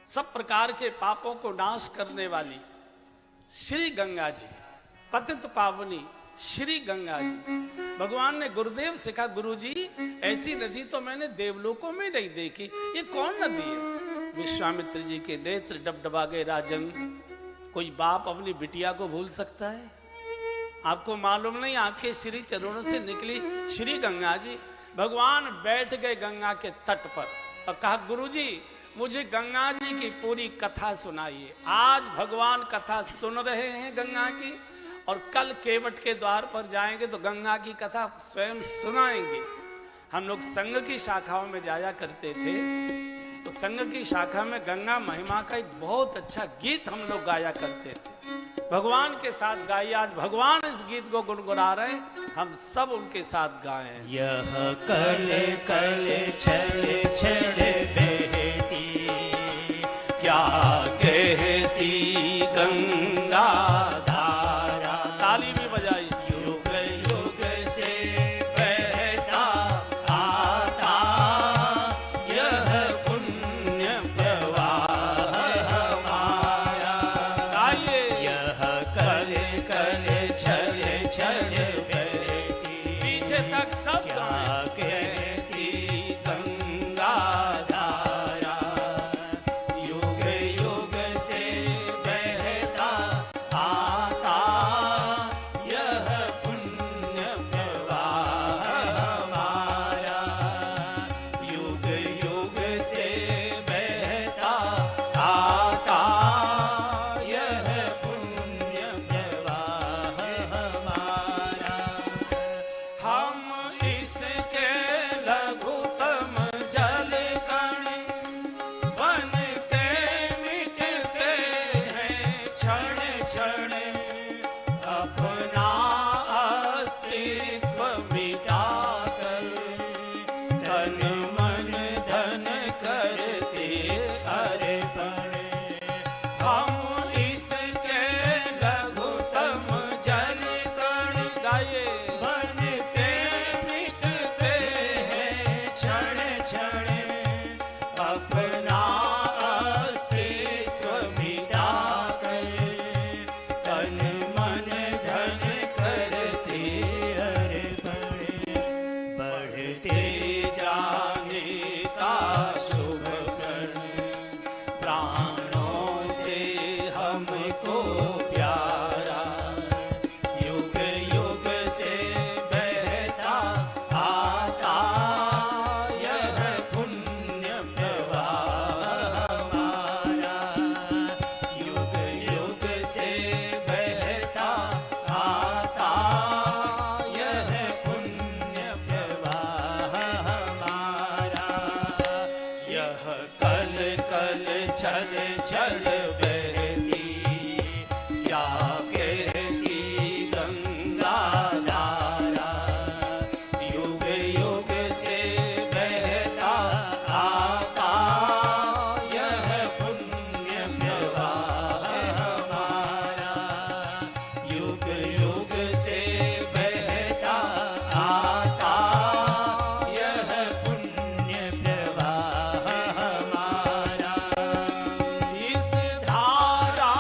सब प्रकार के पापों को नाश करने वाली श्री गंगा जी, पतित पावनी श्री गंगा जी। भगवान ने गुरुदेव से कहा, गुरुजी ऐसी नदी तो मैंने देवलोकों में नहीं देखी, ये कौन नदी है? विश्वामित्र जी के नेत्र डबडबा गए। राजन, कोई बाप अपनी बिटिया को भूल सकता है? आपको मालूम नहीं, आंखें श्री चरणों से निकली श्री गंगा जी। भगवान बैठ गए गंगा के तट पर और कहा, गुरुजी मुझे गंगा जी की पूरी कथा सुनाइए। आज भगवान कथा सुन रहे हैं गंगा की, और कल केवट के द्वार पर जाएंगे तो गंगा की कथा स्वयं सुनाएंगे। हम लोग संघ की शाखाओं में जाया करते थे, तो संघ की शाखा में गंगा महिमा का एक बहुत अच्छा गीत हम लोग गाया करते थे। भगवान के साथ गाइए। आज भगवान इस गीत को गुनगुना रहे, हम सब उनके साथ गाएं। यह कल कल छल छल बहती, क्या कहती गंगा धारा। ताली भी बजाई। युग युग से बहता आता यह पुण्य प्रवाह हमारा। गाइए। यह कल कल छल छल बहती, पीछे तक सब क्या कहती गंगा धारा। युग युग से बहता आता यह पुण्य प्रवाह हमारा। युग युग से बहता आता यह पुण्य प्रवाह हमारा। हम इसके लघुतम जल कण बनते मिटते हैं क्षण क्षण। अपना अस्तित्व मिटाकर तन मन धन करते अर्पण। हम इसके लघुतम जल कण गाइए। बनते मिटते हैं क्षण क्षण। अपना अस्तित्व मिटाकर तन मन धन करते अर्पण। बढ़ते जाने का शुभ कण प्राणों से हमको प्यारा। युग युग से बहता आता यह पुण्य प्रवाह हमारा। युग युग से बहता आता यह पुण्य प्रवाह हमारा। यह कल कल छल छल बहती, क्या कहती गंगा धारा। युग युग से बहता आता यह पुण्य प्रवाह हमारा। युग युग से बहता आता यह पुण्य प्रवाह हमारा। इस धारा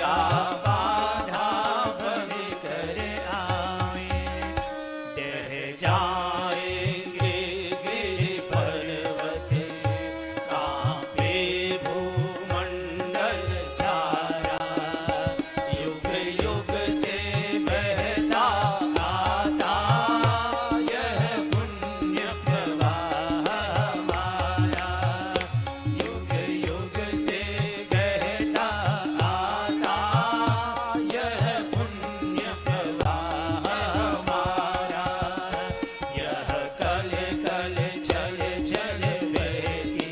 क्या बाधा बन कर आए, डह जाएंगे गिर पर्वत, कांपे भूमंडल सारा, युग युग से बहता आता यह पुण्य प्रवाह हमारा, युग युग से बहता आता यह पुण्य प्रवाह हमारा, यह कल कल चल चल बहती,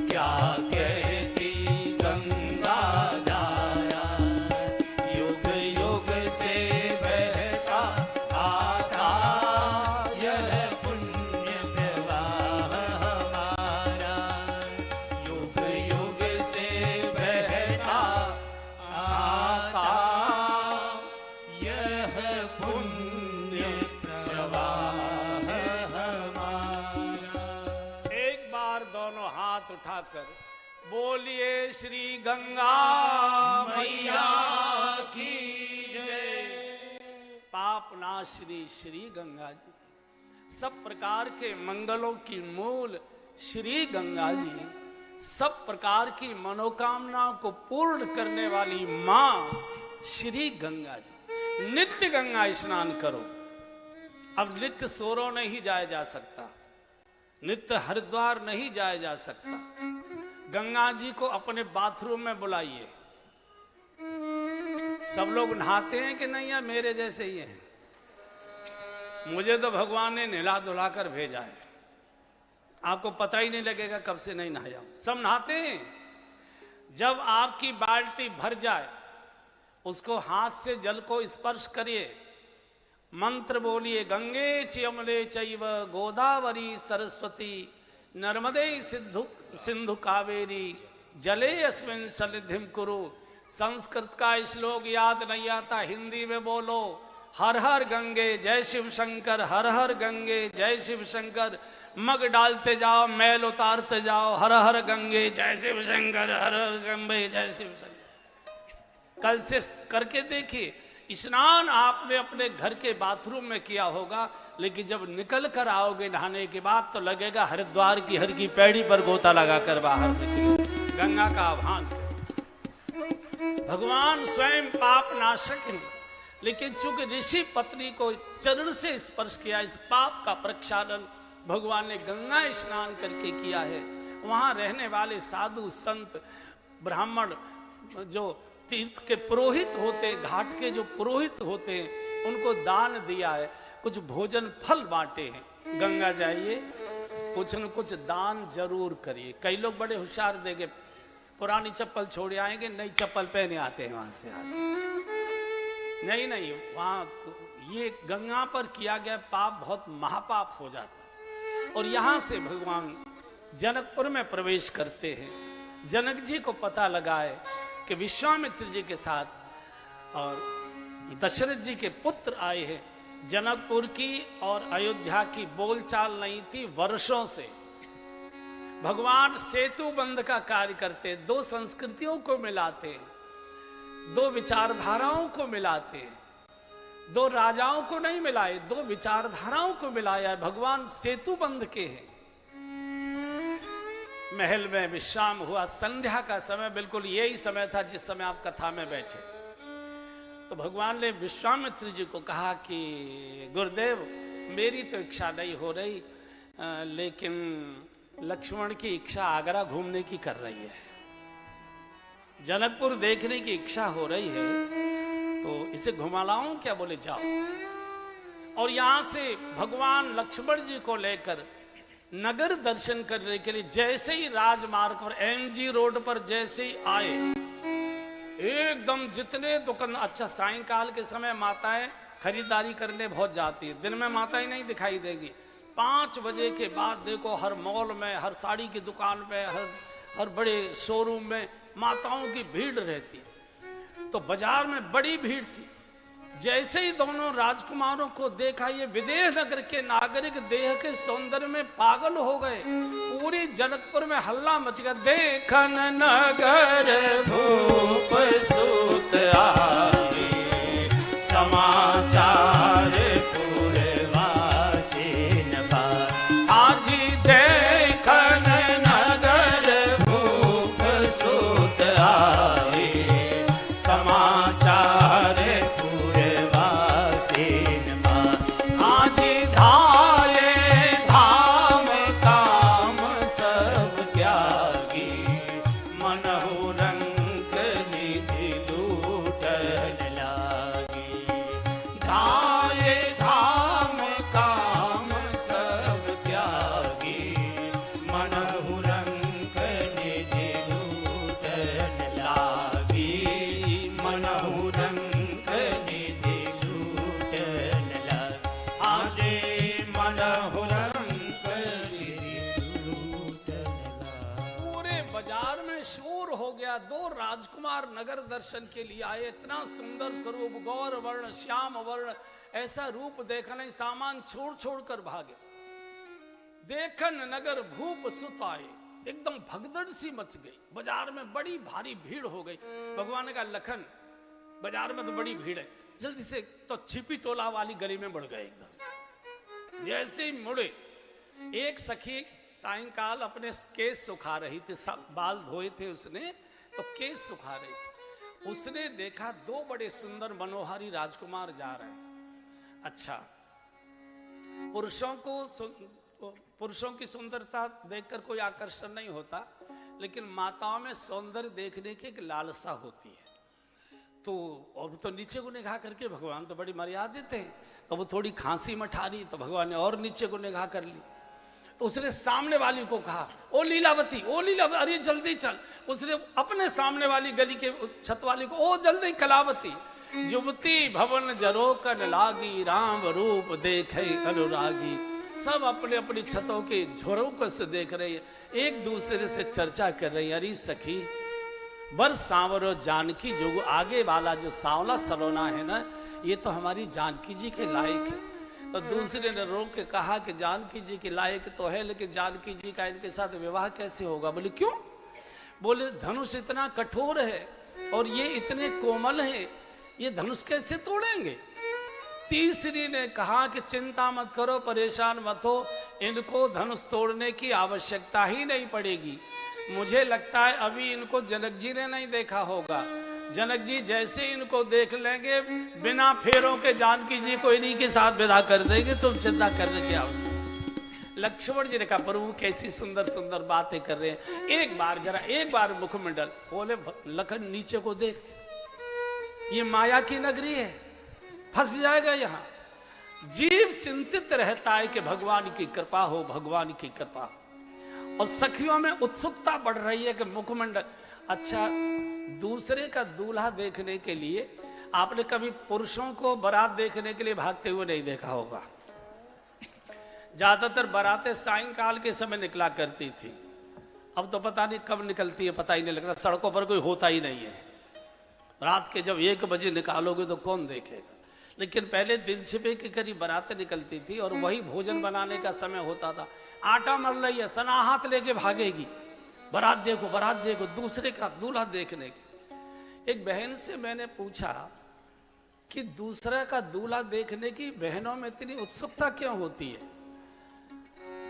क्या कहती गंगा धारा, युग युग से बहता आता यह पुण्य प्रवाह हमारा, युग युग से बहता आता यह पुण्य प्रवाह हमारा। एक बार दोनों हाथ उठाकर बोलिए श्री गंगा मैया की जय। पापनाशिनी श्री गंगा जी, सब प्रकार के मंगलों की मूल श्री गंगा जी, सब प्रकार की मनोकामनाओं को पूर्ण करने वाली मां श्री गंगा जी। नित्य गंगा स्नान करो। अब नित्य सोरो नहीं जाया जा सकता, नित्य हरिद्वार नहीं जाया जा सकता। गंगा जी को अपने बाथरूम में बुलाइए। सब लोग नहाते हैं कि नहीं, या मेरे जैसे ही हैं? मुझे तो भगवान ने नहला धुला कर भेजा है, आपको पता ही नहीं लगेगा कब से नहीं नहाया हूं। सब नहाते हैं। जब आपकी बाल्टी भर जाए, उसको हाथ से जल को स्पर्श करिए, मंत्र बोलिए, गंगे चयमले चैव गोदावरी सरस्वती नर्मदे सिंधु कावेरी जले अस्मिन् सन्निधिं कुरु। संस्कृत का श्लोक याद नहीं आता, हिंदी में बोलो, हर हर गंगे जय शिव शंकर, हर हर गंगे जय शिव शंकर। मग डालते जाओ, मैल उतारते जाओ, हर हर गंगे जय शिव शंकर, हर हर गंगे जय शिव शंकर। कल से करके देखिए। स्नान आपने अपने घर के बाथरूम में किया होगा, लेकिन जब निकल कर आओगे नहाने के बाद तो लगेगा हरिद्वार की हर की पैड़ी पर गोता लगाकर बाहर निकले। गंगा का आह्वान। भगवान स्वयं पाप नाशक है, लेकिन चूंकि ऋषि पत्नी को चरण से स्पर्श किया, इस पाप का प्रक्षालन भगवान ने गंगा स्नान करके किया है। वहां रहने वाले साधु संत ब्राह्मण जो तीर्थ के पुरोहित होते, घाट के जो पुरोहित होते हैं, उनको दान दिया है। कुछ भोजन फल बांटे हैं। गंगा जाइए, कुछ न कुछ दान जरूर करिए। कई लोग बड़े होशियार देंगे, पुरानी चप्पल छोड़ आएंगे, नई चप्पल पहने आते हैं वहां से नहीं नहीं, वहां ये गंगा पर किया गया पाप बहुत महापाप हो जाता। और यहां से भगवान जनकपुर में प्रवेश करते हैं। जनक जी को पता लगा है कि विश्वामित्र जी के साथ और दशरथ जी के पुत्र आए हैं। जनकपुर की और अयोध्या की बोलचाल नहीं थी वर्षों से। भगवान सेतु बंध का कार्य करते, दो संस्कृतियों को मिलाते, दो विचारधाराओं को मिलाते। दो राजाओं को नहीं मिलाए, दो विचारधाराओं को मिलाया। भगवान सेतु बंध के हैं। महल में विश्राम हुआ। संध्या का समय बिल्कुल यही समय था जिस समय आप कथा में बैठे। तो भगवान ने विश्वामित्र जी को कहा कि गुरुदेव, मेरी तो इच्छा नहीं हो रही, लेकिन लक्ष्मण की इच्छा आगरा घूमने की कर रही है, जनकपुर देखने की इच्छा हो रही है, तो इसे घुमा लाऊं क्या? बोले जाओ। और यहां से भगवान लक्ष्मण जी को लेकर नगर दर्शन करने के लिए जैसे ही राजमार्ग पर एमजी रोड पर जैसे ही आए, एकदम जितने दुकान, अच्छा सायंकाल के समय माताएं खरीदारी करने बहुत जाती है, दिन में माताएं नहीं दिखाई देगी। 5 बजे के बाद देखो हर मॉल में, हर साड़ी की दुकान पे, हर बड़े शोरूम में माताओं की भीड़ रहती है। तो बाजार में बड़ी भीड़ थी। जैसे ही दोनों राजकुमारों को देखा, ये विदेह नगर के नागरिक देह के सौंदर्य में पागल हो गए। पूरी जनकपुर में हल्ला मच गया, देखन नगर भूप सो गया। दो राजकुमार नगर दर्शन के लिए आए। इतना सुंदर स्वरूप, गौर वर्ण, श्याम वर्ण, ऐसा रूप देखा नहीं, सामान छोड़ छोड़ कर भागे। देखन नगर भूप सुत आए, एकदम भगदड़ सी मच गई। बाजार में बड़ी भारी भीड़ हो गई। भगवान ने कहा, लखन बाजार में तो बड़ी भीड़ है, जल्दी से। तो छिपी टोला वाली गली में बढ़ गए एकदम। जैसे ही मुड़े, एक सखी सायंकाल अपने केस सुखा रही थी, सब बाल धोए थे उसने, तो केस सुखा रही थी। उसने देखा दो बड़े सुंदर मनोहारी राजकुमार जा रहे हैं। अच्छा, पुरुषों की सुंदरता देखकर कोई आकर्षण नहीं होता, लेकिन माताओं में सौंदर्य देखने की एक लालसा होती है। तो और तो नीचे को निगाह करके, भगवान तो बड़ी मर्यादित है, तो वो थोड़ी खांसी मठा रही, तो भगवान ने और नीचे को निगाह कर ली। तो उसने सामने वाली को कहा, ओ लीलावती, ओ लीलावती, अरे जल्दी चल। उसने अपने सामने वाली गली के छत वाली को, ओ जल्दी कलावती। जुबती भवन जरोकन लागी, राम रूप देखे अनुरागी। सब अपने अपनी छतों के झरोकों से देख रहे हैं, एक दूसरे से चर्चा कर रही है। अरे सखी, बर सांवरो जानकी, जो आगे वाला जो सांवला सलोना है ना, ये तो हमारी जानकी जी के लायक है। तो दूसरे ने रोक के कहा कि जानकी जी के लायक तो है, लेकिन जानकी जी का इनके साथ विवाह कैसे होगा? बोले क्यों? बोले धनुष इतना कठोर है और ये इतने कोमल हैं, ये धनुष कैसे तोड़ेंगे? तीसरी ने कहा कि चिंता मत करो, परेशान मत हो, इनको धनुष तोड़ने की आवश्यकता ही नहीं पड़ेगी। मुझे लगता है अभी इनको जनक जी ने नहीं देखा होगा। जनक जी जैसे इनको देख लेंगे, बिना फेरों के जानकी जी को इन्हीं के साथ विदा कर देंगे, तुम चिंता करने की आवश्यकता। लक्ष्मण जी ने कहा, प्रभु कैसी सुंदर सुंदर बातें कर रहे हैं, एक बार मुखमंडल। बोले लखन नीचे को देख, ये माया की नगरी है, फंस जाएगा यहाँ। जीव चिंतित रहता है कि भगवान की कृपा हो, भगवान की कृपा हो। और सखियों में उत्सुकता बढ़ रही है कि मुखमंडल। अच्छा, दूसरे का दूल्हा देखने के लिए आपने कभी पुरुषों को बारात देखने के लिए भागते हुए नहीं देखा होगा। ज्यादातर बारातें सायंकाल के समय निकला करती थी। अब तो पता नहीं कब निकलती है, पता ही नहीं लगता, सड़कों पर कोई होता ही नहीं है। रात के जब 1 बजे निकालोगे तो कौन देखेगा। लेकिन पहले दिन छिपे के करीब बारातें निकलती थी और वही भोजन बनाने का समय होता था। आटा मल रही है, सनाहात लेके भागेगी, बारात देखो, दूसरे का दूल्हा देखने की। एक बहन से मैंने पूछा कि दूसरा का दूल्हा देखने की बहनों में इतनी उत्सुकता क्यों होती है?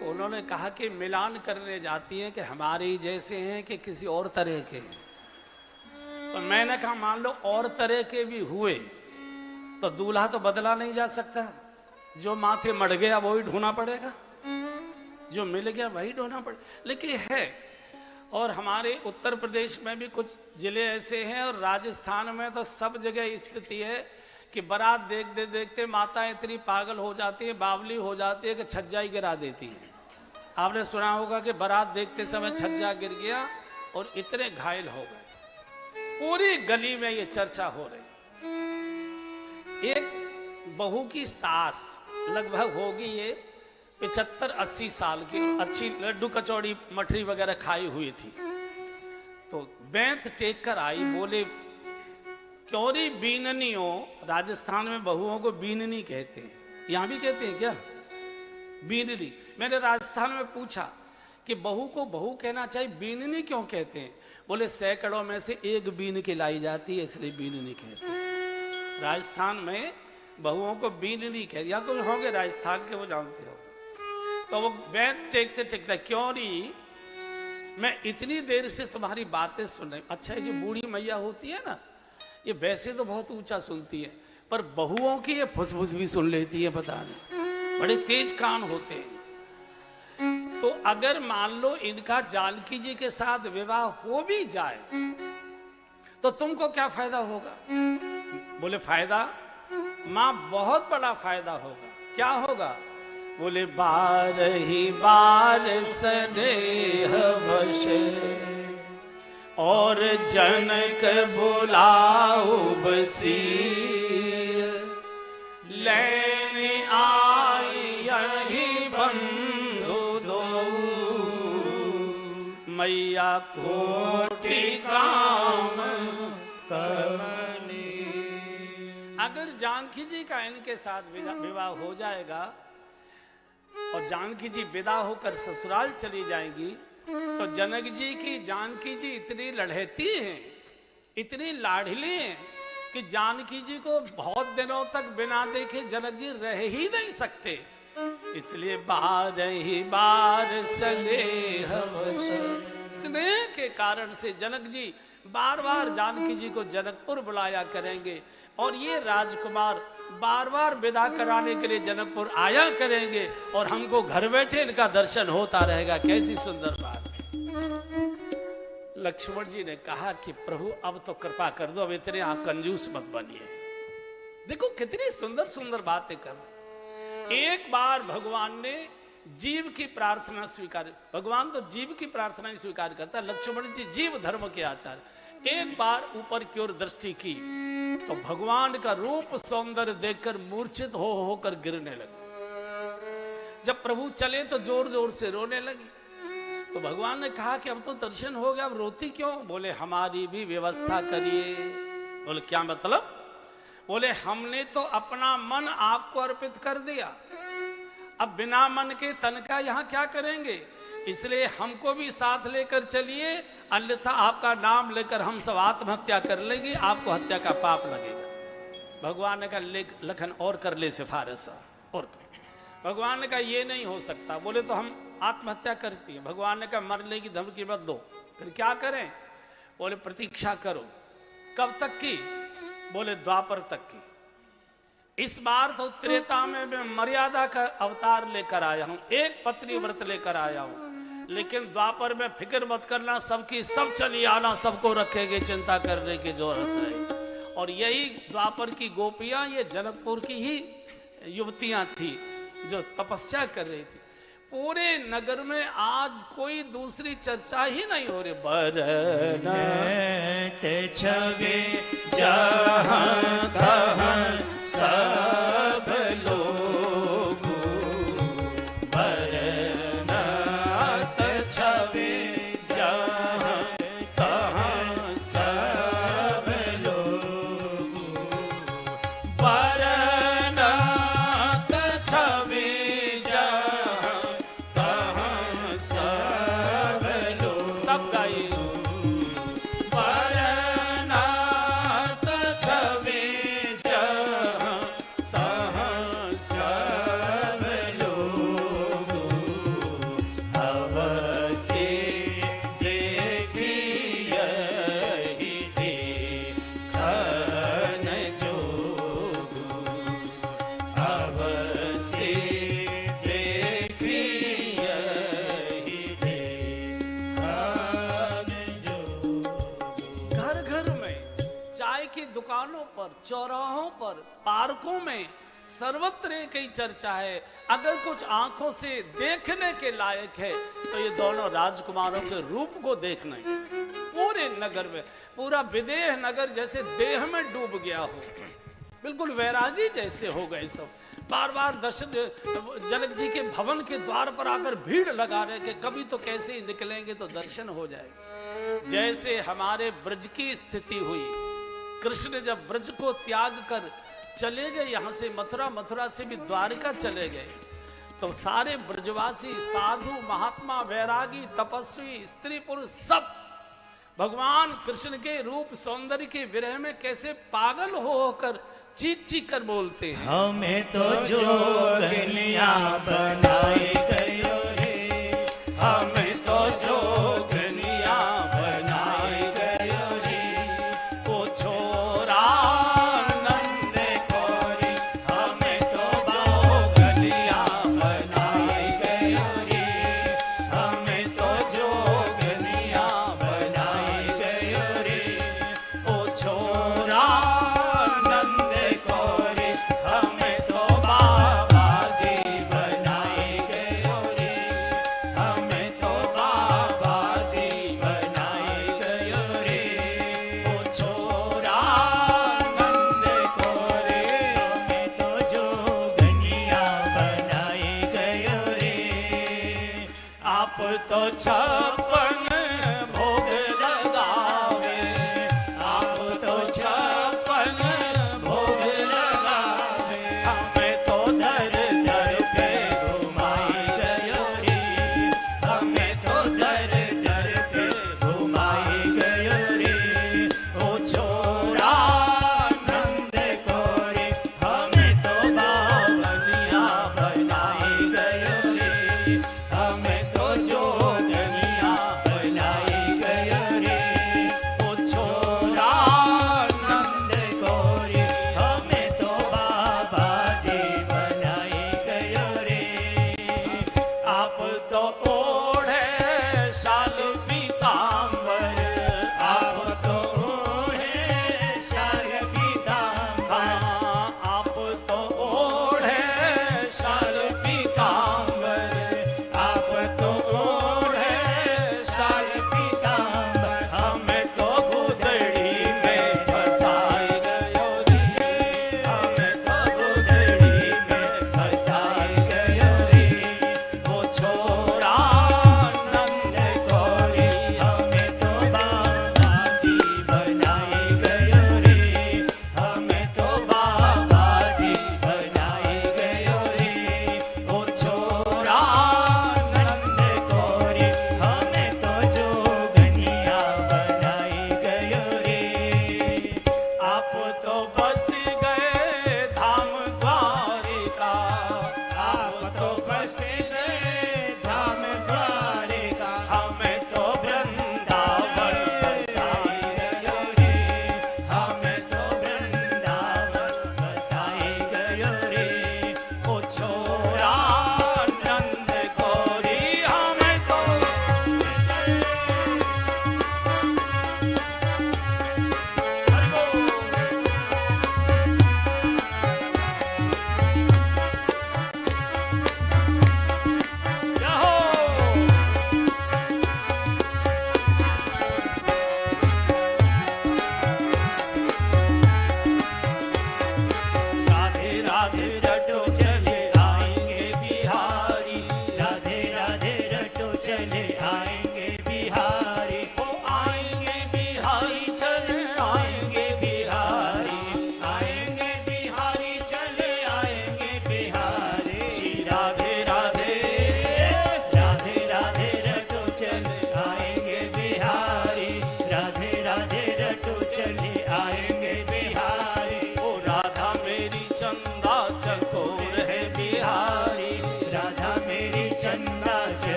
तो उन्होंने कहा कि मिलान करने जाती हैं कि हमारे जैसे हैं कि किसी और तरह के हैं। तो मैंने कहा मान लो और तरह के भी हुए तो दूल्हा तो बदला नहीं जा सकता। जो माथे मड़ गया वही ढूंढना पड़ेगा, जो मिल गया वही ढूंढना पड़ेगा। लेकिन है, और हमारे उत्तर प्रदेश में भी कुछ जिले ऐसे हैं और राजस्थान में तो सब जगह स्थिति है कि बारात देखते देखते माता इतनी पागल हो जाती है, बावली हो जाती है कि छज्जा ही गिरा देती है। आपने सुना होगा कि बारात देखते समय छज्जा गिर गया और इतने घायल हो गए। पूरी गली में ये चर्चा हो रही। एक बहू की सास लगभग होगी ये 75-80 साल की, अच्छी लड्डू कचौड़ी मठरी वगैरह खाई हुई थी। तो बेंत टेक कर आई, बोले क्योरी बीननी हो। राजस्थान में बहुओं को बीननी कहते हैं, यहां भी कहते हैं क्या बीननी? मैंने राजस्थान में पूछा कि बहू को बहू कहना चाहिए, बीननी क्यों कहते हैं? बोले सैकड़ों में से एक बीन के लाई जाती है, इसलिए बीननी कहते हैं। राजस्थान में बहुओं को बीननी कहते, या तुम होगे राजस्थान के, वो जानते हो। तो वो बैठ टेकते टेकते, क्यों री मैं इतनी देर से तुम्हारी बातें सुन रही। अच्छा है, जो बूढ़ी मैया होती है ना, ये वैसे तो बहुत ऊंचा सुनती है, पर बहुओं की ये फुसफुस भी सुन लेती है, पता नहीं, बड़े तेज कान होते हैं। तो अगर मान लो इनका जानकी जी के साथ विवाह हो भी जाए तो तुमको क्या फायदा होगा? बोले फायदा मां, बहुत बड़ा फायदा होगा। क्या होगा? बोले बार ही बार स्नेह वश और जनक बुलाओ बसीर, लेने आई यही बंधु दो मैया कोटि काम कमनी। अगर जानकी जी का इनके साथ विवाह हो जाएगा और जानकी जी विदा होकर ससुराल चली जाएंगी, तो जनक जी की जानकी जी इतनी लड़हती हैं, इतनी लाडली हैं कि जानकी जी को बहुत दिनों तक बिना देखे जनक जी रह ही नहीं सकते। इसलिए बार ही बार स्नेह के कारण से जनक जी बार बार जानकी जी को जनकपुर बुलाया करेंगे और ये राजकुमार बार बार विदा कराने के लिए जनकपुर आया करेंगे और हमको घर बैठे इनका दर्शन होता रहेगा। कैसी सुंदर बात है। लक्ष्मण जी ने कहा कि प्रभु अब तो कृपा कर दो, अब इतने आप कंजूस मत बनिए। देखो कितनी सुंदर सुंदर बातें कर रहे। एक बार भगवान ने जीव की प्रार्थना स्वीकार, भगवान तो जीव की प्रार्थना ही स्वीकार करता, लक्ष्मण जी जीव धर्म के आचार्य। एक बार ऊपर की ओर दृष्टि की तो भगवान का रूप सौंदर्य देखकर मूर्छित होकर गिरने लगे। जब प्रभु चले तो जोर जोर से रोने लगी। तो भगवान ने कहा कि अब तो दर्शन हो गया, अब रोती क्यों? बोले हमारी भी व्यवस्था करिए। बोले क्या मतलब? बोले हमने तो अपना मन आपको अर्पित कर दिया, अब बिना मन के तन का यहाँ क्या करेंगे, इसलिए हमको भी साथ लेकर चलिए, अन्यथा आपका नाम लेकर हम सब आत्महत्या कर लेंगे, आपको हत्या का पाप लगेगा। भगवान ने कहा लखन और कर ले सिफारिश और। भगवान ने कहा ये नहीं हो सकता। बोले तो हम आत्महत्या करती है। भगवान ने कहा मरने की धमकी मत दो। फिर क्या करें? बोले प्रतीक्षा करो। कब तक की? बोले द्वापर तक की। इस बार तो त्रेता में मैं मर्यादा का अवतार लेकर आया हूं, एक पत्नी व्रत लेकर आया हूं, लेकिन द्वापर में फिक्र मत करना, सबकी सब चली आना, सबको रखेंगे, चिंता करने की जरूरत नहीं। और यही द्वापर की गोपियां ये जनकपुर की ही युवतियां थी जो तपस्या कर रही थी। पूरे नगर में आज कोई दूसरी चर्चा ही नहीं हो रही। बरनत छवि जहाँ तहाँ सब लोग, बरनत छवि जहाँ तहाँ सब लोग, बरनत छवि जहाँ तहाँ सब लोग। सब गाइए। दुकानों पर, चौराहों पर, पार्कों में सर्वत्र एक ही चर्चा है। अगर कुछ आंखों से देखने के लायक है तो ये दोनों राजकुमारों के रूप को देखना ही। पूरे नगर में, पूरा विदेह नगर जैसे देह में डूब गया हो, बिल्कुल वैरागी जैसे हो गए सब। बार बार दर्शन, जनक जी के भवन के द्वार पर आकर भीड़ लगा रहे कि कभी तो कैसे ही निकलेंगे तो दर्शन हो जाएगा। जैसे हमारे ब्रज की स्थिति हुई, कृष्ण जब ब्रज को त्याग कर चले गए यहाँ से मथुरा, मथुरा से भी द्वारिका चले गए, तो सारे ब्रजवासी, साधु, महात्मा, वैरागी, तपस्वी, स्त्री पुरुष सब भगवान कृष्ण के रूप सौंदर्य के विरह में कैसे पागल होकर चीख चीख कर बोलते हैं। हमें तो जोगनिया बनाए